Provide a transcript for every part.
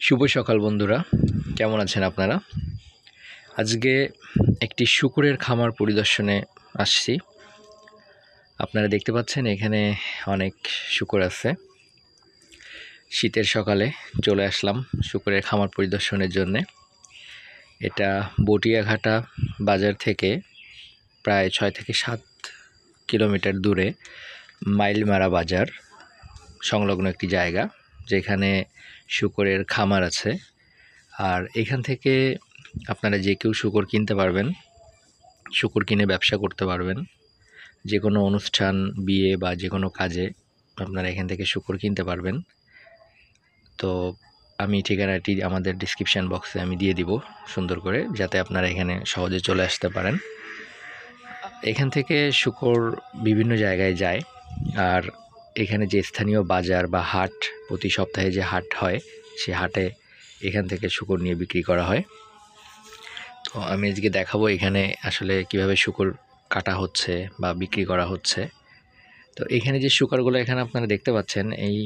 শুভ সকাল বন্ধুরা, কেমন আছেন আপনারা? আজকে একটি শূকরের খামার পরিদর্শনে আসছি। আপনারা দেখতে পাচ্ছেন এখানে অনেক শূকর আছে। শীতের সকালে চলে আসলাম শূকরের খামার পরিদর্শনের জন্যে। এটা বটিয়াঘাটা বাজার থেকে প্রায় 6 থেকে 7 কিলোমিটার দূরে মাইলমারা বাজার সংলগ্ন একটি জায়গা, যেখানে শূকরের খামার আছে। আর এখান থেকে আপনারা যে কেউ শূকর কিনতে পারবেন, শূকর কিনে ব্যবসা করতে পারবেন। যে কোনো অনুষ্ঠান, বিয়ে বা যে কোনো কাজে আপনারা এখান থেকে শূকর কিনতে পারবেন। তো আমি ঠিকানাটি আমাদের ডিসক্রিপশান বক্সে আমি দিয়ে দিব সুন্দর করে, যাতে আপনারা এখানে সহজে চলে আসতে পারেন। এখান থেকে শূকর বিভিন্ন জায়গায় যায়। আর এখানে যে স্থানীয় বাজার বা হাট, প্রতি সপ্তাহে যে হাট হয়, সে হাটে এখান থেকে শূকর নিয়ে বিক্রি করা হয়। তো আমি আজকে দেখাবো এখানে আসলে কিভাবে শূকর কাটা হচ্ছে বা বিক্রি করা হচ্ছে। তো এখানে যে শূকরগুলো এখানে আপনারা দেখতে পাচ্ছেন, এই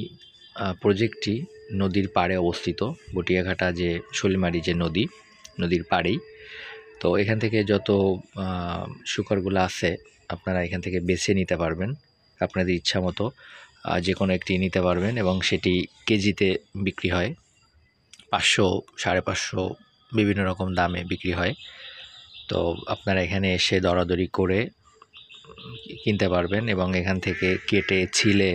প্রজেক্টটি নদীর পাড়ে অবস্থিত। বটিয়াঘাটা যে শৈলমারি যে নদীর পাড়েই। তো এখান থেকে যত শূকরগুলো আছে আপনারা এখান থেকে বেছে নিতে পারবেন। আপনাদের ইচ্ছা মতো যে কোনো একটি নিতে পারবেন, এবং সেটি কেজিতে বিক্রি হয়। 500, 550 বিভিন্ন রকম দামে বিক্রি হয়। তো আপনারা এখানে এসে দরাদরি করে কিনতে পারবেন, এবং এখান থেকে কেটে ছিলে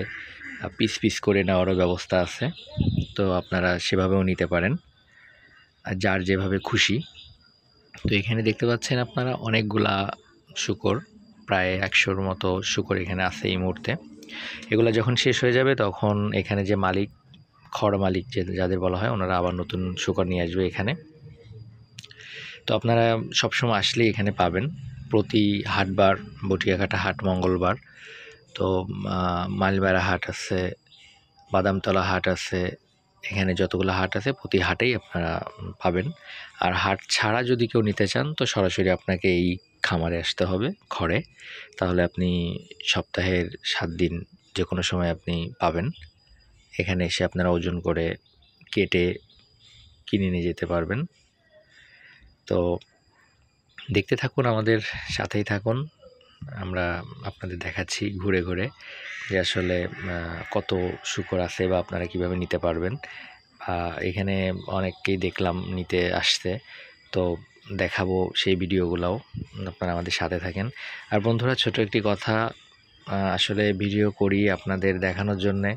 পিস পিস করে নেওয়ারও ব্যবস্থা আছে। তো আপনারা সেভাবেও নিতে পারেন, আর যার যেভাবে খুশি। তো এখানে দেখতে পাচ্ছেন আপনারা অনেকগুলা শূকর, প্রায় 100-র মতো শূকর এখানে আছে এই মুহূর্তে। এগুলো যখন শেষ হয়ে যাবে তখন এখানে যে মালিক, খড় মালিক যাদের বলা হয়, ওনারা আবার নতুন শূকর নিয়ে আসবে এখানে। তো আপনারা সবসময় আসলেই এখানে পাবেন। প্রতি হাটবার, বটিয়াঘাটা হাট মঙ্গলবার, তো মাইলমারা হাট আছে, বাদামতলা হাট আছে, এখানে যতগুলো হাট আছে প্রতি হাটেই আপনারা পাবেন। আর হাট ছাড়া যদি কেউ নিতে চান, তো সরাসরি আপনাকে এই খামারে আসতে হবে ঘরে। তাহলে আপনি সপ্তাহের 7 দিন যে কোনো সময় আপনি পাবেন। এখানে এসে আপনারা ওজন করে কেটে কিনে নিয়ে যেতে পারবেন। তো দেখতে থাকুন, আমাদের সাথেই থাকুন। আমরা আপনাদের দেখাচ্ছি ঘুরে ঘুরে যে আসলে কত শূকর আছে বা আপনারা কিভাবে নিতে পারবেন। এখানে অনেককেই দেখলাম নিতে আসছে, তো দেখাবো সেই ভিডিওগুলোও। আপনারা আমাদের সাথে থাকেন। আর বন্ধুরা, ছোট একটি কথা, আসলে ভিডিও করি আপনাদের দেখানোর জন্যে,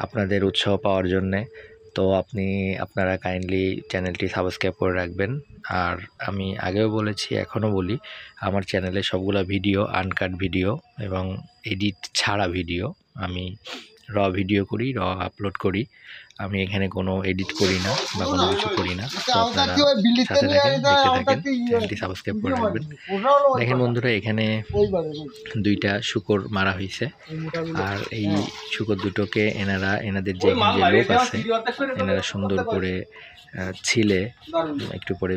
আপনাদের উৎসাহ পাওয়ার জন্যে। তো আপনারা কাইন্ডলি চ্যানেলটি সাবস্ক্রাইব করে রাখবেন। আর আমি আগেও বলেছি, এখনও বলি, আমার চ্যানেলে সবগুলা ভিডিও আনকাট ভিডিও এবং এডিট ছাড়া ভিডিও। আমি র ভিডিও করি, র আপলোড করি। আমি এখানে কোনো এডিট করি না বা কোনো কিছু করি না। তো আপনারা সাথে থাকেন, দেখতে থাকেন, চ্যানেলটি সাবস্ক্রাইব করে রাখবেন। দেখেন বন্ধুরা, এখানে 2টা শূকর মারা হয়েছে। আর এই শূকর দুটোকে এনাদের যে লোক আছে, এনারা সুন্দর করে ছিলে একটু পরে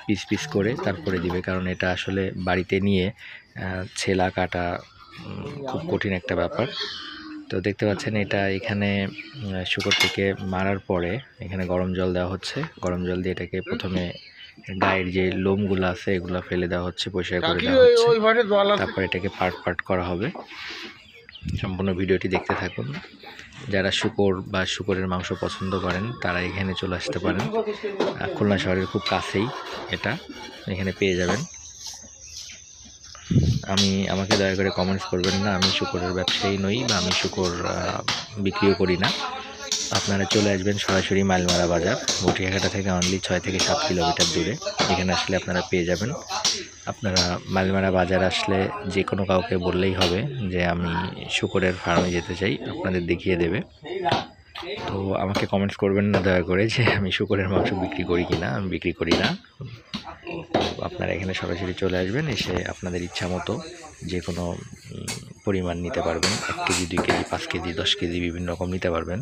পিস পিস করে তারপরে দিবে, কারণ এটা আসলে বাড়িতে নিয়ে ছেলা কাটা খুব কঠিন একটা ব্যাপার। তো দেখতে পাচ্ছেন এটা এখানে শূকরটিকে মারার পরে এখানে গরম জল দেওয়া হচ্ছে। গরম জল দিয়ে এটাকে প্রথমে গায়ের যে লোমগুলো আছে এগুলো ফেলে দেওয়া হচ্ছে, পরিষ্কার করে দেওয়া হচ্ছে। তারপর এটাকে পার্ট পার্ট করা হবে। সম্পূর্ণ ভিডিওটি দেখতে থাকুন। যারা শূকর বা শূকরের মাংস পছন্দ করেন তারা এখানে চলে আসতে পারেন। খুলনা শহরের খুব কাছেই এটা, এখানে পেয়ে যাবেন। আমাকে দয়া করে কমেন্টস করবেন না, আমি শূকরের ব্যবসায়ী নই বা আমি শূকর বিক্রিও করি না। আপনারা চলে আসবেন সরাসরি মাইলমারা বাজার, বটিয়াঘাটা থেকে অনলি 6 থেকে 7 কিলোমিটার দূরে। এখানে আসলে আপনারা পেয়ে যাবেন। আপনারা মাইলমারা বাজার আসলে যে কোনো কাউকে বললেই হবে যে আমি শূকরের ফার্মে যেতে চাই, আপনাদের দেখিয়ে দেবে। তো আমাকে কমেন্টস করবেন না দয়া করে যে আমি শূকরের মাংস বিক্রি করি কিনা, আমি বিক্রি করি না। আপনারা এখানে সরাসরি চলে আসবেন, এসে আপনাদের ইচ্ছা মতো যে কোনো পরিমাণ নিতে পারবেন। 1 কেজি, 2 কেজি, 5 কেজি, 10 কেজি বিভিন্ন রকম নিতে পারবেন।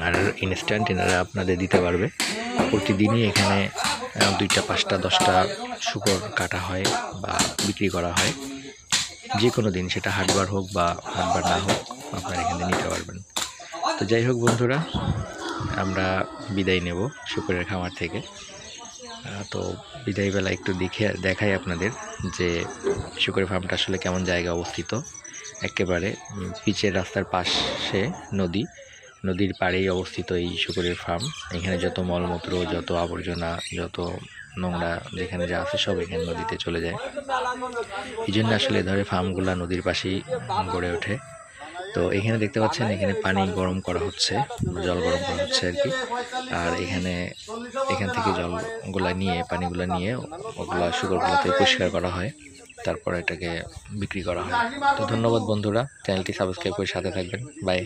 আর ইনস্ট্যান্ট এনারা আপনাদের দিতে পারবে। প্রতিদিনই এখানে 2টা, 5টা, 10টা শূকর কাটা হয় বা বিক্রি করা হয়। যে কোনো দিন, সেটা হাটবার হোক বা হাটবার না হোক, আপনারা এখানে নিতে পারবেন। তো যাই হোক বন্ধুরা, আমরা বিদায় নেব শুকরের খামার থেকে। তো বিদায়বেলা একটু দেখাই আপনাদের যে শুকরের ফার্মটা আসলে কেমন জায়গায় অবস্থিত। একেবারে পিচের রাস্তার পাশে নদীর পাড়েই অবস্থিত এই শুকরের ফার্ম। এখানে যত মলমূত্র, যত আবর্জনা, যত নোংরা যেখানে যা আছে সব এখানে নদীতে চলে যায়। এই জন্য আসলে এ ধরনের ফার্মগুলো নদীর পাশেই গড়ে ওঠে। তো এখানে দেখতে পাচ্ছেন এখানে পানি গরম করা হচ্ছে, জল গরম করা হচ্ছে আর কি। আর এখান থেকে পানিগুলা নিয়ে ওগুলা শুকরগুলোতে পরিষ্কার করা হয়, তারপর এটাকে বিক্রি করা হয়। তো ধন্যবাদ বন্ধুরা, চ্যানেলটি সাবস্ক্রাইব করে সাথে থাকবেন। বাই।